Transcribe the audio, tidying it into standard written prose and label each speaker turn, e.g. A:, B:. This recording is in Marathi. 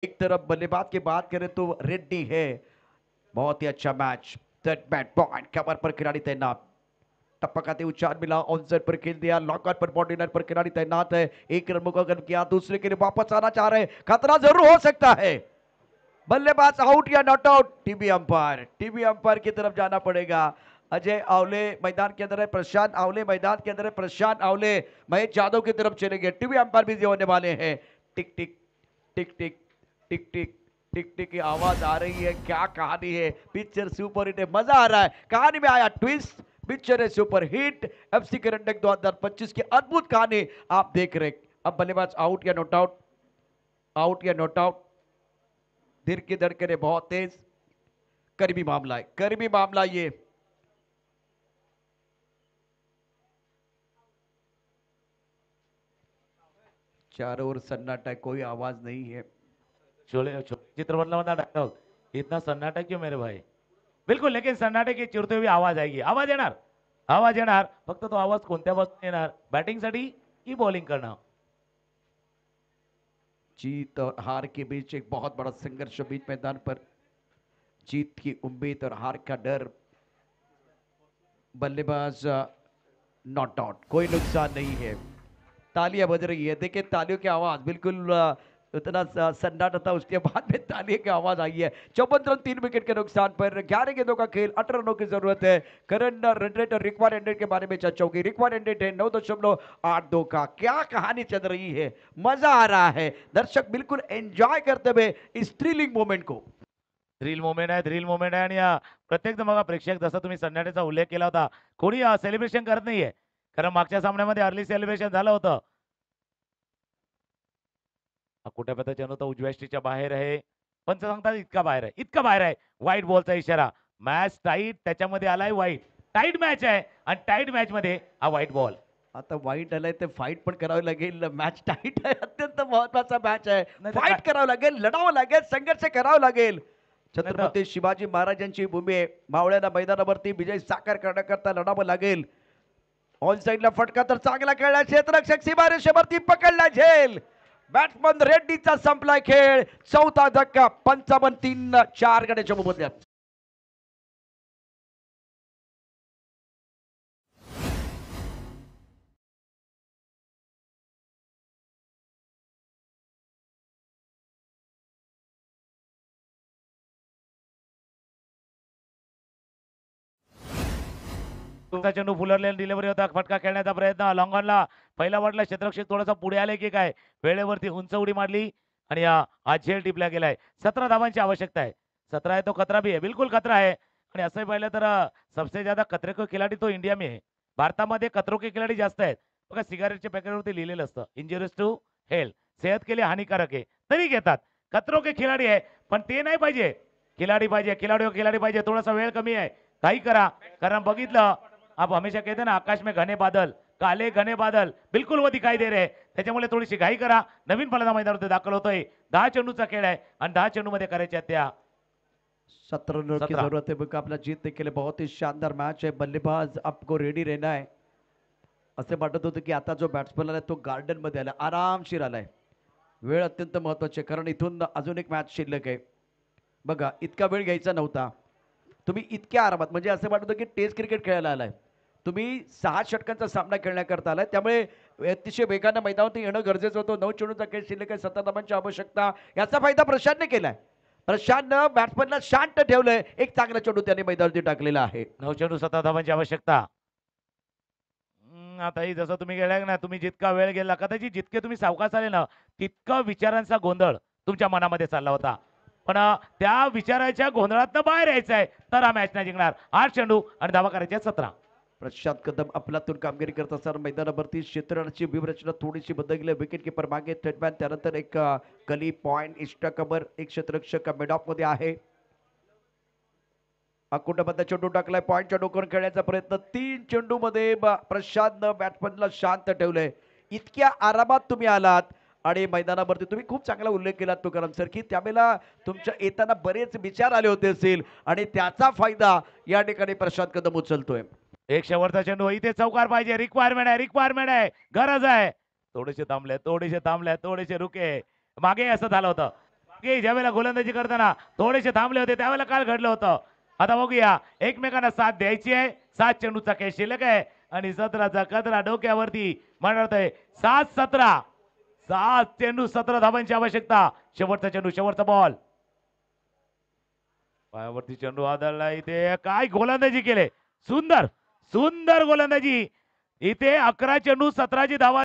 A: एक तरफ बल्लेबाज की बात करें तो रेड्डी है, बहुत ही अच्छा match. Set bat point cover पर खिलाड़ी तैनात, टपकाते उच्चार मिला, ऑनसेट पर खेल दिया, लॉकआउट पर बॉडी लाइन पर खिलाड़ी तैनात है। एक रन मुकाबला किया, दूसरे के लिए वापस आना चाह रहे हैं, खतरा जरूर हो सकता है। बल्लेबाज आउट या नॉट आउट, टीवी अंपायर की तरफ जाना पड़ेगा। अजय आवले मैदान के अंदर है, प्रशांत आवले मैदान के अंदर है, प्रशांत आवले महेश यादव की तरफ चलेंगे। टीवी अंपायर भी होने वाले हैं। Tick tick tick tick tick tick tick tick की आवाज आ रही है। क्या कहानी है, पिक्चर सुपर हिट है, मजा आ रहा है, कहानी में आया ट्विस्ट, पिक्चर है सुपर हिट। एफसी करंडक 2025 की अद्भुत कहानी आप देख रहे। अब बल्लेबाज आउट या नॉट आउट, आउट या नॉट आउट। दिल की धड़कने बहुत तेज, करीबी मामला है, करीबी मामला ये। चारों ओर सन्नाटा, कोई आवाज नहीं है।
B: शोले चित्रपटला मधला डायलॉग, इतना सन्नाटा क्यों मेरे भाई? बिलकुल, लेकिन सन्नाटे की चिरते हुए आवाज आएगी, आवाज येणार, आवाज येणार, फक्त तो आवाज कोणत्या बाजूने येणार, बॅटिंगसाठी की बॉलिंग करणं?
A: जीत और हार के बीच एक बहुत बड़ा संघर्ष बीच मैदान पर, जीत की उम्मीद और हार का डर। बल्लेबाज नॉट आउट, कोई नुकसान नहीं है। तालियां बज रही है, देखिए तालियों की आवाज बिल्कुल इतना सन्नाटा था, उसके बाद में तालियों की आवाज आई है। 54 रन 3 विकेट के नुकसान पर 11 गेंदों का खेल, 18 रनों की जरूरत है। करंट रन रेट और रिक्वायर्ड रन रेट के बारे में चर्चा होगी। रिक्वायर्ड रन रेट है 9.82 का। क्या कहानी चल रही है, मजा आ रहा है, दर्शक बिल्कुल एंजॉय करते हुए इस थ्रिलिंग मोमेंट को।
B: थ्रिल मोमेंट आहे, थ्रिल मोमेंट आहे, आणि प्रत्येक जण बघा, प्रेक्षक जसा तुम्ही सन्नाट्याचा उल्लेख केला होता, कोणी सेलिब्रेशन करत नाहीये, कारण मागच्या सामन्यामध्ये अर्ली सेलिब्रेशन झालं होतं. कुठे पता चलो तर उजव्या स्टिच्या बाहेर आहे, पंच सांगतात इतका बाहेर आहे, इतका बाहेर आहे. वाईट बॉलचा इशारा, मॅच टाईट, त्याच्यामध्ये आलाय वाईट. टाईट मॅच आहे आणि टाईट मॅच मध्ये हा वाईट बॉल.
A: आता वाईट आलाय ते फाईट पण करावी लागेल, मॅच टाईट आहे, अत्यंत महत्वाचा मॅच आहे,
B: नाही तर
A: फाईट करावं लागेल, लढावं लागेल, संघर्ष करावं लागेल.
B: नाही तर
A: छत्रपती शिवाजी महाराजांची भूमी आहे, मावळ्याला मैदानावरती विजय साकार करण्याकरता लढावं लागेल. ऑन साइडला फटका तर चांगला खेळला, क्षेत्ररक्षक सीमारेषेवरती पकडला झेल. बॅट्समन रेड्डीचा संपलाय खेळ, चौथा धक्का, 55-3 गड्याच्या मोबदल्यात.
B: तुमचा चेंडू फुलरलेला, डिलिव्हरी होता, फटका खेळण्याचा प्रयत्न लॉंगॉनला. पहिला वाटला क्षेत्ररक्षक थोडासा पुढे आले की काय, वेळेवरती उंच उडी मारली आणि हा झेल टिपला गेलाय. 17 धावांची आवश्यकता आहे. 17 आहे तो खतरा भी आहे, बिलकुल खतरा आहे. आणि असं पाहिलं तर सबसे ज्यादा खतरे को खिलाडी तो इंडिया में है. भारतामध्ये खतरो के खिलाडी जास्त आहेत. बघा सिगारेटच्या पॅकेटवरती लिहिलेलं असतं, इंजुरियस टू हेल्थ, सेहत के लिए हानिकारक आहे, तरी घेतात. खतरो के खिलाडी आहे, पण ते नाही पाहिजे. खिलाडी पाहिजे, खिलाडी पाहिजे. थोडासा वेळ कमी आहे, काही करा, कारण बघितलं आप हमेशा कहते हैं ना, आकाश में घने बादल, काले घने बादल बिल्कुल वो दिखाई दे रहे. त्याच्यामुळे थोडीशी घाई करा. नवीन फलंदाज मैदानावरती दाखल होतोय. 10 चेंडूचा खेळ आहे आणि 10 चेंडू मध्ये करायच्या त्या
A: 17 रनों की
B: 17.
A: जरूरत है मुकाबला जीतने के लिए, बहुत ही शानदार मैच है। बल्लेबाज आपको रेडी रहना है. असे वाटत होतं की आता जो बॅट्समन आलाय तो गार्डन मध्ये आला, आरामशीर आलाय. वेळ अत्यंत महत्वाची आहे, कारण इथून अजून एक मॅच शिल्लक आहे. बघा इतका वेळ घ्यायचा नव्हता. तुम्ही इतक्या आरामात, म्हणजे असं वाटतं की टेस्ट क्रिकेट खेळायला आलाय, तुम्ही 6 षटकांचा सामना खेळण्याकरता आलाय. त्यामुळे अतिशय वेगानं मैदानावरती येणं गरजेचं होतं. 9 चेंडूचा खेळ शिल्लक आहे, 7 धावांची आवश्यकता. याचा फायदा प्रशांतने केलाय. प्रशांतनं बॅट्समनला शांत ठेवलंय, एक चांगला चेंडू त्याने मैदानावरती टाकलेला आहे.
B: 9 चेंडू 17 धावांची आवश्यकता. आताही जसं तुम्ही गेलाय ना, तुम्ही जितका वेळ गेला कदाचित जितके तुम्ही सावकाश आले ना, तितका विचारांचा गोंधळ तुमच्या मनामध्ये चालला होता. पण त्या विचाराच्या गोंधळातनं बाहेर यायचं आहे, तर हा मॅच नाही जिंकणार. 8 चेंडू आणि धावा करायच्या 17.
A: प्रशांत कदम अफलातून कामगिरी करत असताना मैदानावरती क्षेत्ररक्षणाची व्यूहरचना थोडीशी बदलली. विकेट किपर मागे, थर्डमॅन, त्यानंतर एक गली पॉइंट, एक्स्ट्रा कव्हर, एक क्षेत्ररक्षक मिड ऑफ मध्ये आहे. अकुटबद्ध चेंडू टाकलाय, पॉइंटच्या डोक्यावर खेळण्याचा प्रयत्न. 3 चेंडू मध्ये प्रशांतनं बॅट्समनला शांत ठेवलंय. इतक्या आरामात तुम्ही आलात आणि मैदानावरती तुम्ही खूप चांगला उल्लेख केलात तुकाराम सर, की त्यावेळेला तुमच्या येताना बरेच विचार आले होते असेल आणि त्याचा फायदा या ठिकाणी प्रशांत कदम उचलतोय.
B: एक शेवटचा चेंडू, इथे चौकार पाहिजे, रिक्वायरमेंट आहे, गरज आहे. थोडेसे थांबले, थोडेसे रुके, मागे असं झालं होतं. मागे ज्यावेळेला गोलंदाजी करताना थोडेसे थांबले होते त्यावेळेला काय घडलं होतं आता बघूया एकमेकांना साथ द्यायची आहे 7 चेंडूचा खेळ शिल्लक आहे आणि 17चा कचरा डोक्यावरती म्हणतोय 7-17 7 चेंडू 17 धावांची आवश्यकता शेवटचा चेंडू शेवटचा बॉल पायावरती चेंडू आदळला इथे काय गोलंदाजी केले सुंदर सुंदर गोलंदाजी इथे 11 चेंडू 17ची धावा